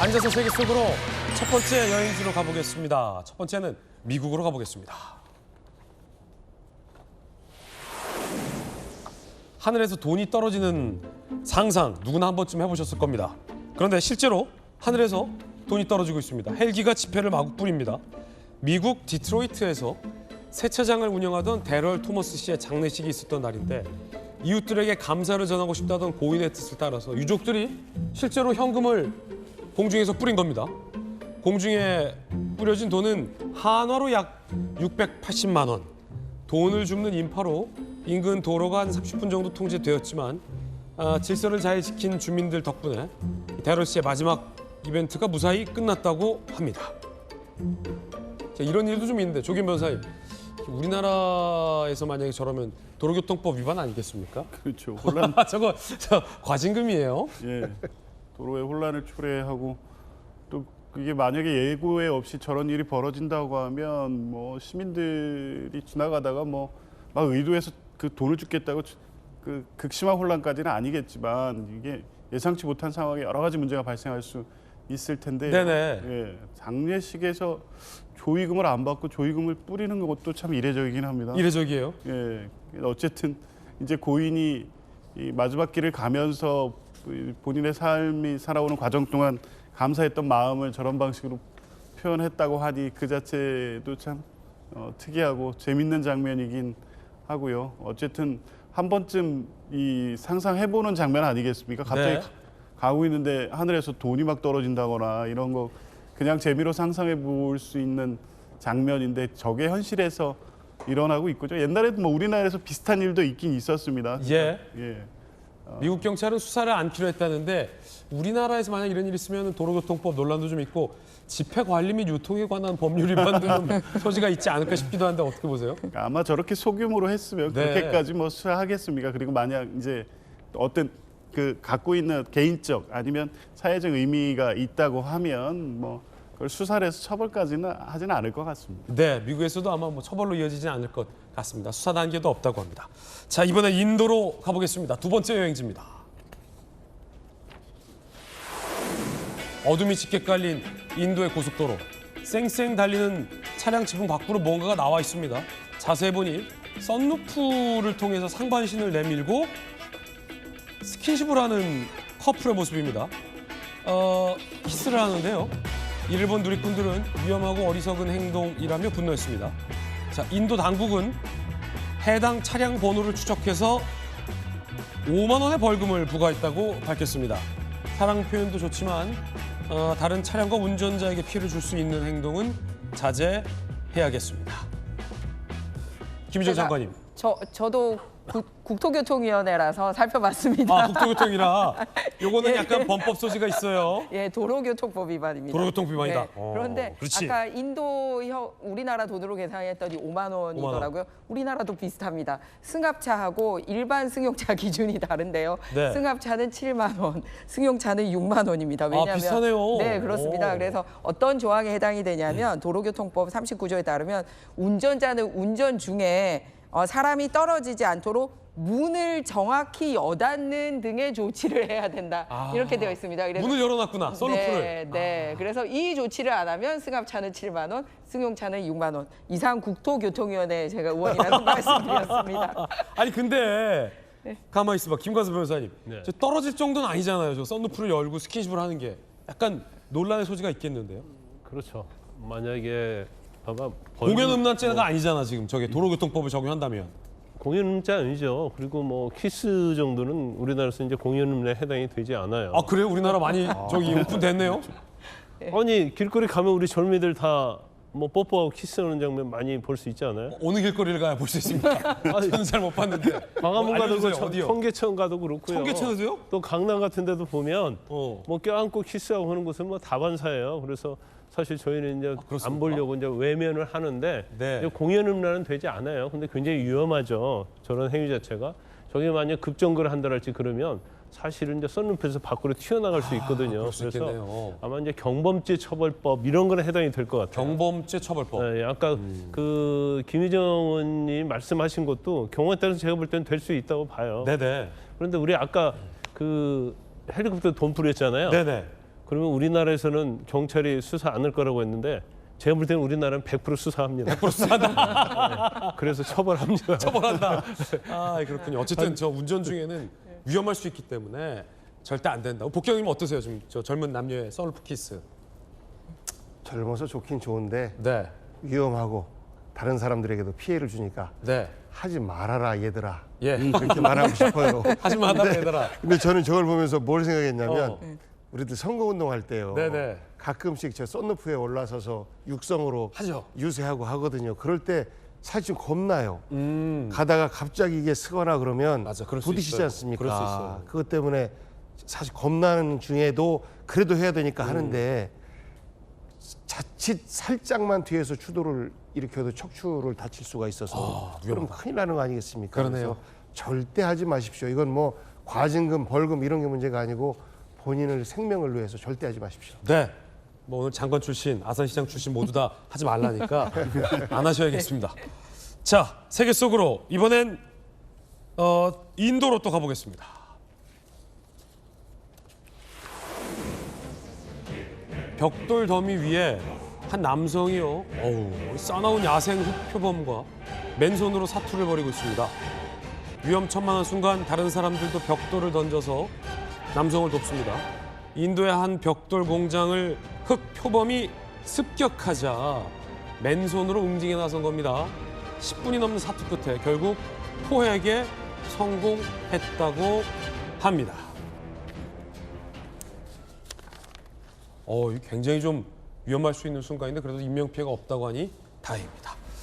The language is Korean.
앉아서 세계 속으로 첫 번째 여행지로 가보겠습니다. 첫 번째는 미국으로 가보겠습니다. 하늘에서 돈이 떨어지는 상상 누구나 한 번쯤 해보셨을 겁니다. 그런데 실제로 하늘에서 돈이 떨어지고 있습니다. 헬기가 지폐를 마구 뿌립니다. 미국 디트로이트에서 세차장을 운영하던 데럴 토머스 씨의 장례식이 있었던 날인데 이웃들에게 감사를 전하고 싶다던 고인의 뜻을 따라서 유족들이 실제로 현금을 공중에서 뿌린 겁니다. 공중에 뿌려진 돈은 한화로 약 680만 원. 돈을 줍는 인파로 인근 도로가 한 30분 정도 통제되었지만 질서를 잘 지킨 주민들 덕분에 데럴 씨의 마지막 이벤트가 무사히 끝났다고 합니다. 자, 이런 일도 좀 있는데 조kim 변호사님, 우리나라에서 만약에 저러면 도로교통법 위반 아니겠습니까? 그렇죠. 혼란. 저 과징금이에요. 예. 도로에 혼란을 초래하고 또 그게 만약에 예고에 없이 저런 일이 벌어진다고 하면 뭐 시민들이 지나가다가 뭐 막 의도해서 그 돈을 주겠다고 그 극심한 혼란까지는 아니겠지만 이게 예상치 못한 상황에 여러 가지 문제가 발생할 수 있을 텐데. 네네. 예. 장례식에서 조의금을 안 받고 조의금을 뿌리는 것도 참 이례적이긴 합니다. 이례적이에요. 예. 어쨌든 이제 고인이 이 마지막 길을 가면서 본인의 삶이 살아오는 과정 동안 감사했던 마음을 저런 방식으로 표현했다고 하니 그 자체도 참 특이하고 재밌는 장면이긴 하고요. 어쨌든 한 번쯤 이 상상해보는 장면 아니겠습니까? 갑자기 네. 가고 있는데 하늘에서 돈이 막 떨어진다거나 이런 거 그냥 재미로 상상해볼 수 있는 장면인데 저게 현실에서 일어나고 있고요. 옛날에도 뭐 우리나라에서 비슷한 일도 있긴 있었습니다. 예. 예. 미국 경찰은 수사를 않기로 했다는데 우리나라에서 만약 이런 일이 있으면 도로교통법 논란도 좀 있고 집회 관리 및 유통에 관한 법률 위반도 좀 소지가 있지 않을까 싶기도 한데 어떻게 보세요? 아마 저렇게 소규모로 했으면 네. 그렇게까지 뭐 수사하겠습니까? 그리고 만약 이제 어떤 그 갖고 있는 개인적 아니면 사회적 의미가 있다고 하면 뭐 그걸 수사를 해서 처벌까지는 하지는 않을 것 같습니다. 네, 미국에서도 아마 뭐 처벌로 이어지지 않을 것 같습니다. 수사 단계도 없다고 합니다. 자, 이번에 인도로 가보겠습니다. 두 번째 여행지입니다. 어둠이 짙게 깔린 인도의 고속도로. 쌩쌩 달리는 차량 지붕 밖으로 뭔가가 나와 있습니다. 자세히 보니 썬루프를 통해서 상반신을 내밀고 스킨십을 하는 커플의 모습입니다. 키스를 하는데요. 이를 본 누리꾼들은 위험하고 어리석은 행동이라며 분노했습니다. 자, 인도 당국은 해당 차량 번호를 추적해서 5만 원의 벌금을 부과했다고 밝혔습니다. 사랑 표현도 좋지만 다른 차량과 운전자에게 피해를 줄 수 있는 행동은 자제해야겠습니다. 김희정 장관님. 저도 국토교통위원회라서 살펴봤습니다. 국토교통이라 요거는 약간 범법 소지가 있어요. 예, 도로교통법 위반입니다. 도로교통 위반이다. 그런데 그렇지. 아까 우리나라 돈으로 계산했더니 5만 원이더라고요. 우리나라도 비슷합니다. 승합차하고 일반 승용차 기준이 다른데요. 네. 승합차는 7만 원, 승용차는 6만 원입니다. 왜냐하면 비슷하네요. 네, 그렇습니다. 그래서 어떤 조항에 해당이 되냐면 도로교통법 39조에 따르면 운전자는 운전 중에 사람이 떨어지지 않도록 문을 정확히 여닫는 등의 조치를 해야 된다. 이렇게 되어 있습니다. 그래서 문을 열어놨구나, 썬루프를. 네. 그래서 이 조치를 안 하면 승합차는 7만 원, 승용차는 6만 원. 이상 국토교통위원회 제가 의원이라는 말씀드렸습니다. 아니 근데 가만히 있어봐, 김관섭 변호사님. 네. 저 떨어질 정도는 아니잖아요. 저 썬루프를 열고 스킨십을 하는 게 약간 논란의 소지가 있겠는데요. 그렇죠. 만약에 봐봐 공연음란죄가 아니잖아 지금 저게 도로교통법을 적용한다면. 공연음죄 아니죠. 그리고 뭐 키스 정도는 우리나라에서 이제 공연음란에 해당이 되지 않아요. 그래요? 우리나라 많이 저기 오픈됐네요. 아니 길거리 가면 우리 젊이들 다 뭐 뽀뽀하고 키스하는 장면 많이 볼 수 있지 않아요? 어느 길거리를 가야 볼 수 있습니까? 저는 잘 못 봤는데. 광화문 가도 알려주세요. 그렇고 어디요? 청계천 가도 그렇고요. 청계천에도요? 또 강남 같은 데도 보면 어. 뭐 껴안고 키스하고 하는 곳은 뭐 다반사예요. 그래서 사실 저희는 이제 그렇습니까? 안 보려고 이제 외면을 하는데 네. 이제 공연음란은 되지 않아요. 근데 굉장히 위험하죠. 저런 행위 자체가. 저게 만약 급정거를 한다랄지 그러면 사실은 이제 썬루프에서 밖으로 튀어나갈 수 있거든요. 그럴 수 그래서 있겠네요. 아마 이제 경범죄 처벌법 이런 거는 해당이 될 것 같아요. 경범죄 처벌법. 네, 아까 그 김희정 의원님 말씀하신 것도 경우에 따라서 제가 볼 때는 될 수 있다고 봐요. 네네. 그런데 우리 아까 그 헬리콥터 돈 뿌렸잖아요. 네네. 그러면 우리나라에서는 경찰이 수사 안 할 거라고 했는데 제가 볼 때는 우리나라는 100% 수사합니다. 100% 수사한다. 네, 그래서 처벌합니다. 처벌한다. 아 그렇군요. 어쨌든 저 운전 중에는 위험할 수 있기 때문에 절대 안 된다. 복경님 어떠세요? 좀 저 젊은 남녀의 썰프 키스. 젊어서 좋긴 좋은데 네, 위험하고 다른 사람들에게도 피해를 주니까 네, 하지 말아라 얘들아. 예. 그렇게 말하고 싶어요. 하지만 하다 얘들아. 근데 저는 저걸 보면서 뭘 생각했냐면 어. 우리들 선거운동 할 때요. 네네. 가끔씩 저 썬루프에 올라서서 육성으로 하죠. 유세하고 하거든요. 그럴 때 사실 좀 겁나요. 가다가 갑자기 이게 쓰거나 그러면 맞아, 그럴 수 부딪히지 있어요. 않습니까? 그럴 수 있어요. 그것 때문에 사실 겁나는 중에도 그래도 해야 되니까 하는데 자칫 살짝만 뒤에서 추돌을 일으켜도 척추를 다칠 수가 있어서 그럼 큰일 나는 거 아니겠습니까? 그러네요. 그래서 절대 하지 마십시오. 이건 뭐 과징금, 벌금 이런 게 문제가 아니고 본인을 생명을 위해서 절대 하지 마십시오. 네. 뭐 오늘 장관 출신, 아산시장 출신 모두 다 하지 말라니까 안 하셔야겠습니다. 자, 세계 속으로 이번엔 인도로 또 가보겠습니다. 벽돌 더미 위에 한 남성이요. 싸나운 야생 흑표범과 맨손으로 사투를 벌이고 있습니다. 위험천만한 순간 다른 사람들도 벽돌을 던져서 남성을 돕습니다. 인도의 한 벽돌 공장을 흑표범이 습격하자 맨손으로 응징에 나선 겁니다. 10분이 넘는 사투 끝에 결국 포획에 성공했다고 합니다. 이게 굉장히 좀 위험할 수 있는 순간인데 그래도 인명피해가 없다고 하니 다행입니다.